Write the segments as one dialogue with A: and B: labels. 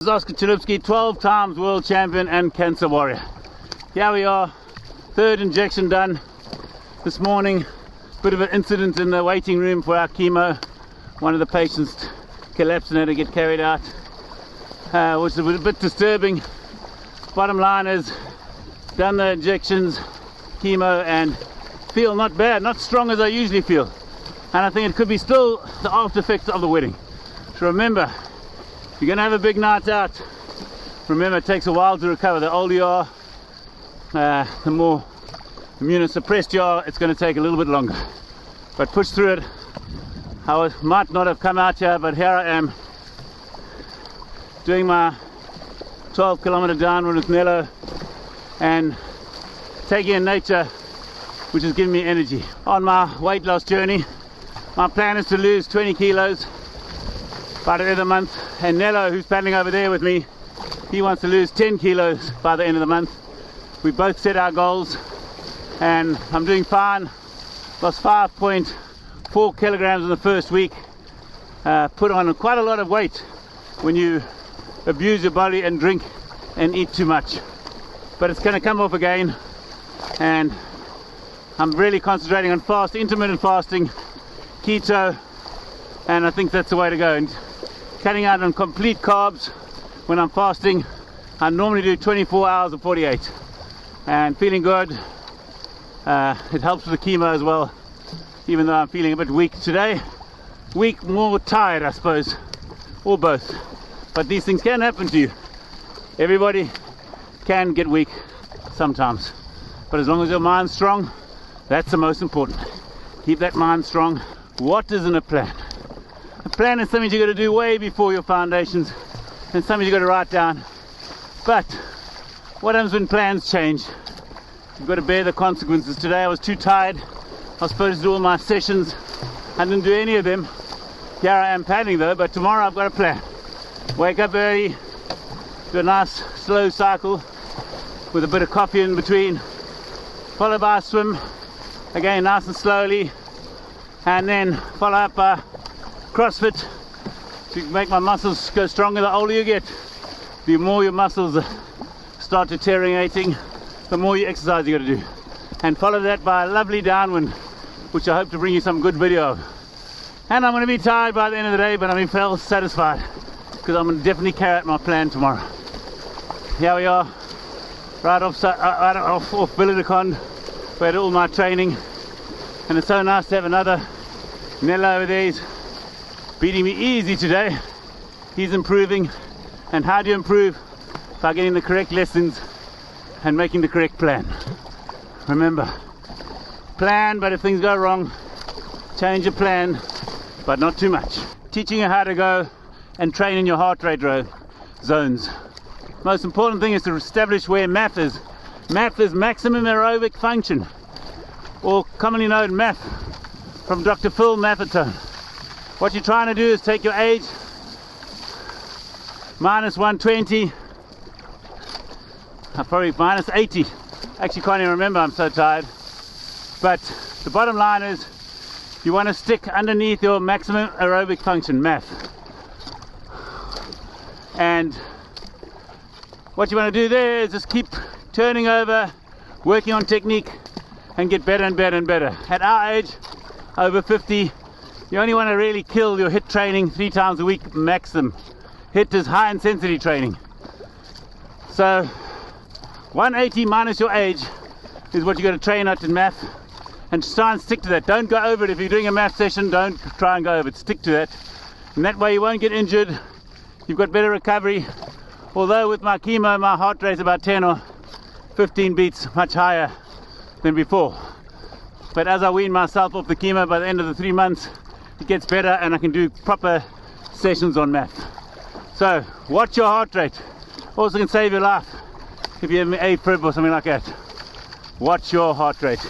A: Oscar Chalupsky, 12 times world champion and cancer warrior. Here we are, third injection done this morning. Bit of an incident in the waiting room for our chemo. One of the patients collapsed and had to get carried out, which is a bit disturbing. Bottom line is, done the injections, chemo, and feel not bad, not strong as I usually feel. And I think it could be still the after effects of the wedding. So remember, if you're going to have a big night out, remember it takes a while to recover. The older you are, the more immunosuppressed you are, it's going to take a little bit longer. But push through it. I might not have come out here, but here I am doing my 12-kilometer downwind with Nello and taking in nature, which is giving me energy. On my weight loss journey, my plan is to lose 20 kilos by the end of the month, and Nello, who's paddling over there with me, he wants to lose 10 kilos by the end of the month. We both set our goals and I'm doing fine. Lost 5.4 kilograms in the first week. Put on quite a lot of weight when you abuse your body and drink and eat too much, but it's going to come off again, and I'm really concentrating on intermittent fasting, keto, and I think that's the way to go. And cutting out on complete carbs when I'm fasting. I normally do 24 hours or 48, and feeling good. It helps with the chemo as well, even though I'm feeling a bit weak today. Weak, more tired I suppose, or both. But these things can happen to you. Everybody can get weak sometimes, but as long as your mind's strong, that's the most important. Keep that mind strong. What isn't a plan? A plan is something you've got to do way before your foundations, and something you've got to write down. But what happens when plans change? You've got to bear the consequences. Today I was too tired. I was supposed to do all my sessions. I didn't do any of them. Here I am paddling though, but tomorrow I've got a plan. Wake up early, do a nice slow cycle with a bit of coffee in between, followed by a swim, again nice and slowly, and then follow up by CrossFit to make my muscles go stronger. The older you get, the more your muscles start deteriorating, the more you exercise you got to do. And follow that by a lovely downwind, which I hope to bring you some good video of. And I'm going to be tired by the end of the day, but I'm well satisfied because I'm going to definitely carry out my plan tomorrow. Here we are, right off Billericon, where I did all my training, and it's so nice to have another Nello over there. He's beating me easy today. He's improving, and how do you improve? By getting the correct lessons and making the correct plan. Remember, plan, but if things go wrong, change your plan, but not too much. Teaching you how to go and train in your heart rate zones. Most important thing is to establish where MAF is. MAF is maximum aerobic function, or commonly known MAF, from Dr. Phil Maffetone. What you're trying to do is take your age minus 120, probably minus 80. Actually can't even remember, I'm so tired. But the bottom line is, you want to stick underneath your maximum aerobic function, MAF. And what you want to do there is just keep turning over, working on technique, and get better and better and better. At our age, over 50, you only want to really kill your HIIT training 3 times a week maximum. HIIT is high intensity training. So 180 minus your age is what you got to train at in MAF, and try and stick to that. Don't go over it. If you're doing a MAF session, don't try and go over it. Stick to that, and that way you won't get injured. You've got better recovery. Although with my chemo, my heart rate is about 10 or 15 beats much higher than before. But as I wean myself off the chemo, by the end of the 3 months, it gets better and I can do proper sessions on MAF. So watch your heart rate. Also can save your life if you have AFib or something like that. Watch your heart rate.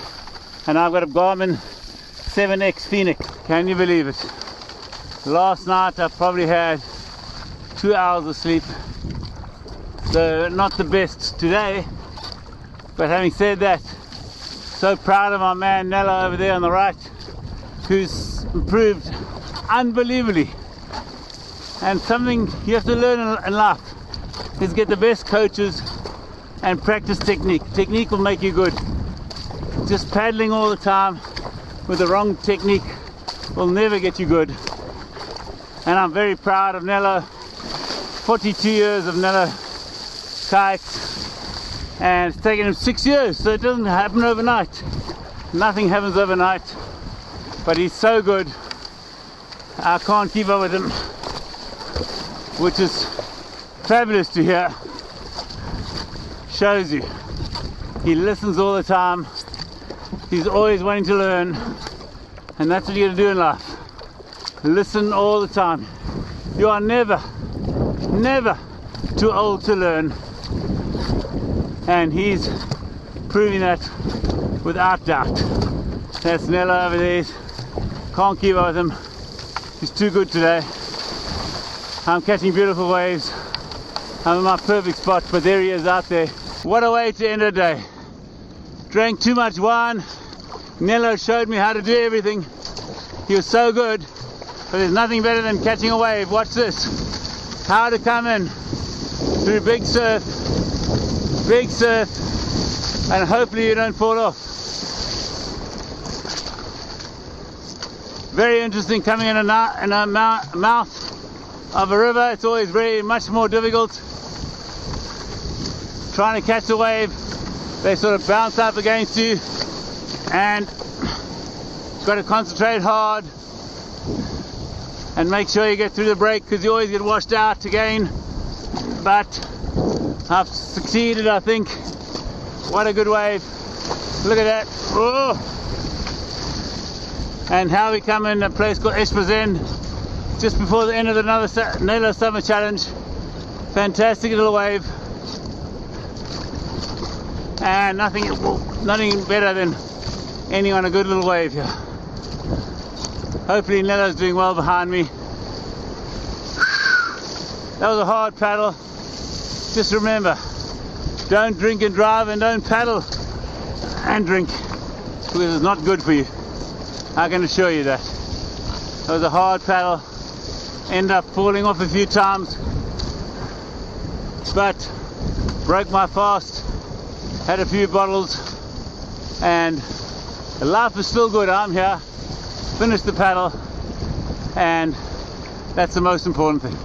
A: And I've got a Garmin 7X Phoenix. Can you believe it? Last night I probably had 2 hours of sleep. So not the best today. But having said that, so proud of my man Nello over there on the right, who's improved unbelievably. And something you have to learn in life. is get the best coaches and practice technique. Technique will make you good. Just paddling all the time with the wrong technique will never get you good. And I'm very proud of Nello. 42 years of Nello kayaks, and it's taken him 6 years, so it doesn't happen overnight. Nothing happens overnight, but he's so good. I can't keep up with him, which is fabulous to hear. Shows you he listens all the time. He's always wanting to learn, and that's what you got to do in life. Listen all the time. You are never too old to learn, and he's proving that without doubt. That's Nello over there. Can't keep up with him. He's too good today. I'm catching beautiful waves. I'm in my perfect spot, but there he is out there. What a way to end a day. Drank too much wine. Nello showed me how to do everything. He was so good, but there's nothing better than catching a wave. Watch this. How to come in through big surf, and hopefully you don't fall off. Very interesting coming in a mouth of a river. It's always very much more difficult. Trying to catch a wave, they sort of bounce up against you, and you've got to concentrate hard and make sure you get through the break, because you always get washed out again. But I've succeeded, I think. What a good wave. Look at that. Oh. And how we come in a place called Esposend just before the end of another Nello Summer Challenge. Fantastic little wave. And nothing better than ending on a good little wave here. Hopefully Nello's doing well behind me. That was a hard paddle. Just remember, don't drink and drive, and don't paddle and drink, because it's not good for you. I can assure you that. That was a hard paddle. Ended up falling off a few times, but broke my fast, had a few bottles, and the life is still good. I'm here, finished the paddle, and that's the most important thing.